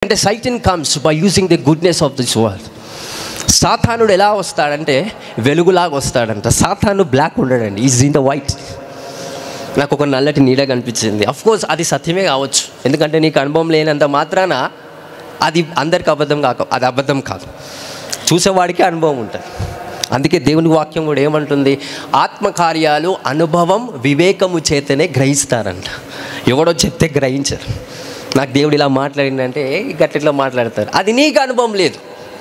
అంటే Satan comes by using the goodness of this world. సాతానుడు ఎలా వస్తాడంటే వెలుగులాగా వస్తాడంట. సాతాను బ్లాక్ ఉండడండి, ఈజ్ ఇన్ ద వైట్. నాకు ఒక నల్లటి నీడ కనిపించింది. అఫ్కోర్స్ అది సత్యమే కావచ్చు, ఎందుకంటే నీకు అనుభవం లేనంత మాత్రాన అది అందరికి అది అబద్ధం కాదు. చూసేవాడికి అనుభవం ఉంటుంది. అందుకే దేవుని వాక్యం కూడా ఏమంటుంది, ఆత్మకార్యాలు అనుభవం వివేకము చేతనే గ్రహిస్తారంట. ఎవడో చెప్తే గ్రహించరు. నాకు దేవుడు ఇలా మాట్లాడిందంటే గట్టిట్లా మాట్లాడతారు, అది నీకు అనుభవం లేదు.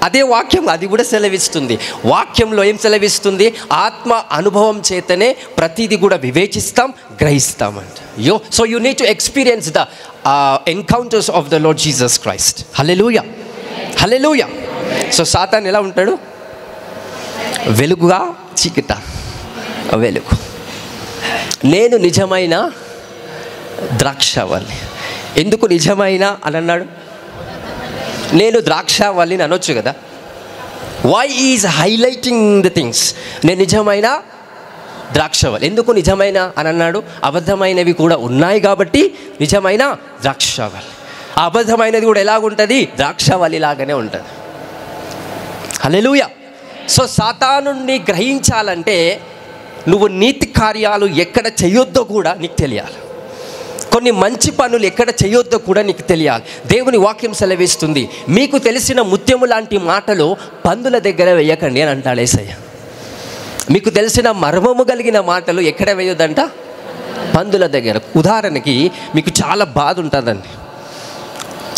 అదే వాక్యం అది కూడా సెలవిస్తుంది. వాక్యంలో ఏం సెలవిస్తుంది, ఆత్మ అనుభవం చేతనే ప్రతిదీ కూడా వివేచిస్తాం, గ్రహిస్తామంట. So you need to experience the encounters of the Lord Jesus Christ. Hallelujah, hallelujah. So సాతాన్ ఎలా ఉంటాడు, వెలుగుగా చీకట, వెలుగు. నేను నిజమైన ద్రాక్షవల్లి. ఎందుకు నిజమైన అని అన్నాడు, నేను ద్రాక్షవల్లిని అనొచ్చు కదా. Why is highlighting the things, నేను నిజమైన ద్రాక్షవల్లి. ఎందుకు నిజమైన అని అన్నాడు, అబద్ధమైనవి కూడా ఉన్నాయి కాబట్టి నిజమైన ద్రాక్షవల్లి. ఆ అబద్ధమైనది కూడా ఎలాగుంటుంది, ద్రాక్షవల్లి లాగానే ఉంటుంది. హల్లెలూయా. సో సాతానుని గ్రహించాలంటే నువ్వు నీతి కార్యాలు ఎక్కడ చేయొద్దో కూడా నీకు తెలియాలి. కొన్ని మంచి పనులు ఎక్కడ చేయొద్దో కూడా నీకు తెలియాలి. దేవుని వాక్యం సెలవిస్తుంది, మీకు తెలిసిన ముత్యము లాంటి మాటలు పందుల దగ్గర వేయకండి అని అంటాడు యేసయ్య. మీకు తెలిసిన మర్మము కలిగిన మాటలు ఎక్కడ వేయొద్దంట, పందుల దగ్గర. ఉదాహరణకి మీకు చాలా బాధ ఉంటుందండి,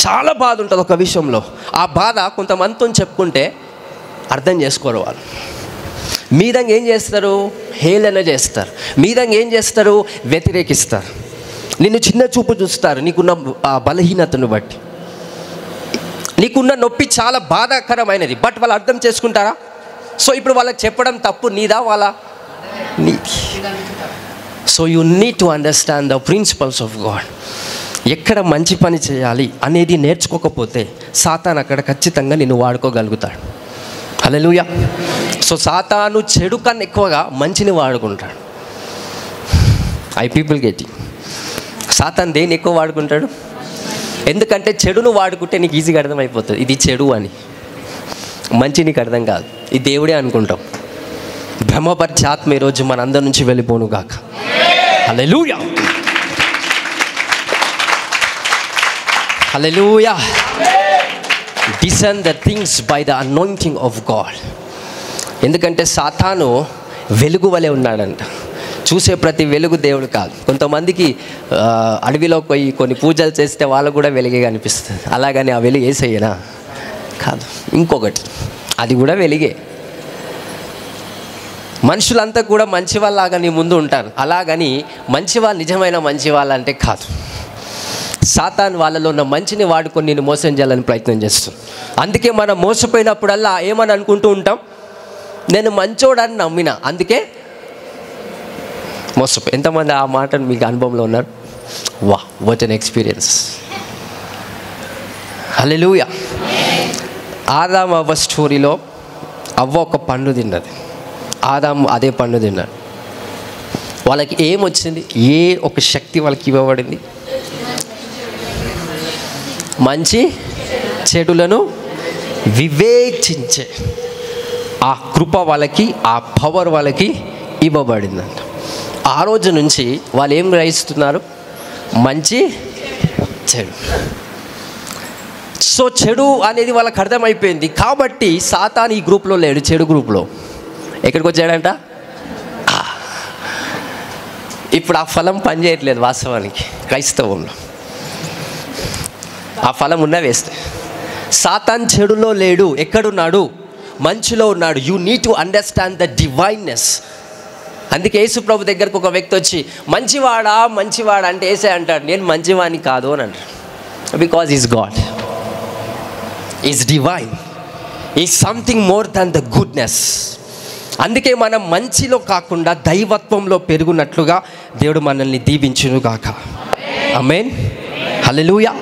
చాలా బాధ ఉంటుంది ఒక విషయంలో. ఆ బాధ కొంతమందితో చెప్పుకుంటే అర్థం చేసుకోరు వాళ్ళు. మీదంగా ఏం చేస్తారు, హేళన చేస్తారు. మీదంగా ఏం చేస్తారు, వ్యతిరేకిస్తారు. నిన్ను చిన్న చూపు చూస్తారు నీకున్న బలహీనతను బట్టి. నీకున్న నొప్పి చాలా బాధాకరమైనది, బట్ వాళ్ళు అర్థం చేసుకుంటారా? సో ఇప్పుడు వాళ్ళకి చెప్పడం తప్పు నీదా వాళ్ళ నీది. So you need to understand the principles of God. ఎక్కడ మంచి పని చేయాలి అనేది నేర్చుకోకపోతే సాతాను అక్కడ ఖచ్చితంగా నిన్ను వాడుకోగలుగుతాడు. హల్లెలూయా. సో సాతాను చెడు కన్నా ఎక్కువగా మంచిని వాడుకుంటాడు. I people getting. సాతాను దేన్ని ఎక్కువ వాడుకుంటాడు, ఎందుకంటే చెడును వాడుకుంటే నీకు ఈజీగా అర్థమైపోతుంది ఇది చెడు అని. మంచి నీకు అర్థం కాదు, ఇది దేవుడే అనుకుంటాం. బ్రహ్మపరిచే ఆత్మ ఈరోజు మన అందరి నుంచి వెళ్ళిపోను గాక. హల్లెలూయా, హల్లెలూయా. Discern the things by the anointing of God. ఎందుకంటే సాతాను వెలుగు వలె ఉన్నాడంట. చూసే ప్రతి వెలుగు దేవుడు కాదు. కొంతమందికి అడవిలోకి పోయి కొన్ని పూజలు చేస్తే వాళ్ళకు కూడా వెలుగే కనిపిస్తుంది. అలాగని ఆ వెలుగు యేసయ్యనా కాదు, ఇంకొకటి అది కూడా వెలుగే. మనుషులంతా కూడా మంచి వాళ్ళలాగా నీ ముందు ఉంటారు, అలాగని మంచి వాళ్ళు నిజమైన మంచి వాళ్ళంటే కాదు. సాతాన్ వాళ్ళలో ఉన్న మంచిని వాడుకొని నేను మోసం చేయాలని ప్రయత్నం చేస్తాను. అందుకే మనం మోసపోయినప్పుడల్లా ఏమని అనుకుంటూ ఉంటాం, నేను మంచోడని నమ్మినా అందుకే మోసపోయి. ఎంతమంది ఆ మాటను మీకు అనుభవంలో ఉన్నారు? What an experience. హల్లెలూయా. ఆదాము అవ్వ స్టోరీలో అవ్వ ఒక పండు తిన్నది, ఆదాము అదే పండు తిన్నాడు. వాళ్ళకి ఏమొచ్చింది, ఏ ఒక శక్తి వాళ్ళకి ఇవ్వబడింది, మంచి చెడులను వివేచించే ఆ కృప వాళ్ళకి, ఆ పవర్ వాళ్ళకి ఇవ్వబడిందంట. ఆ రోజు నుంచి వాళ్ళు ఏం గ్రహిస్తున్నారు, మంచి చెడు. సో చెడు అనేది వాళ్ళకి అర్థమైపోయింది. కాబట్టి సాతాను ఈ గ్రూప్లో లేడు, చెడు గ్రూప్లో. ఎక్కడికి వచ్చాడంట, ఇప్పుడు ఆ ఫలం పనిచేయట్లేదు వాస్తవానికి క్రైస్తవంలో. ఆ ఫలం ఉన్న వేస్తే. సాతాన్ చెడులో లేడు, ఎక్కడున్నాడు, మంచిలో ఉన్నాడు. You need to understand the divineness. అందుకే యేసు ప్రభు దగ్గరకు ఒక వ్యక్తి వచ్చి మంచివాడా మంచివాడా అంటే యేసే అంటాడు, నేను మంచివాణి కాదు అని అంటాడు. Because is God, is divine, is something more than the goodness. అందుకే మనం మంచిలో కాకుండా దైవత్వంలో పెరుగునట్లుగా దేవుడు మనల్ని దీవించును గాక. ఆమేన్. హల్లెలూయా.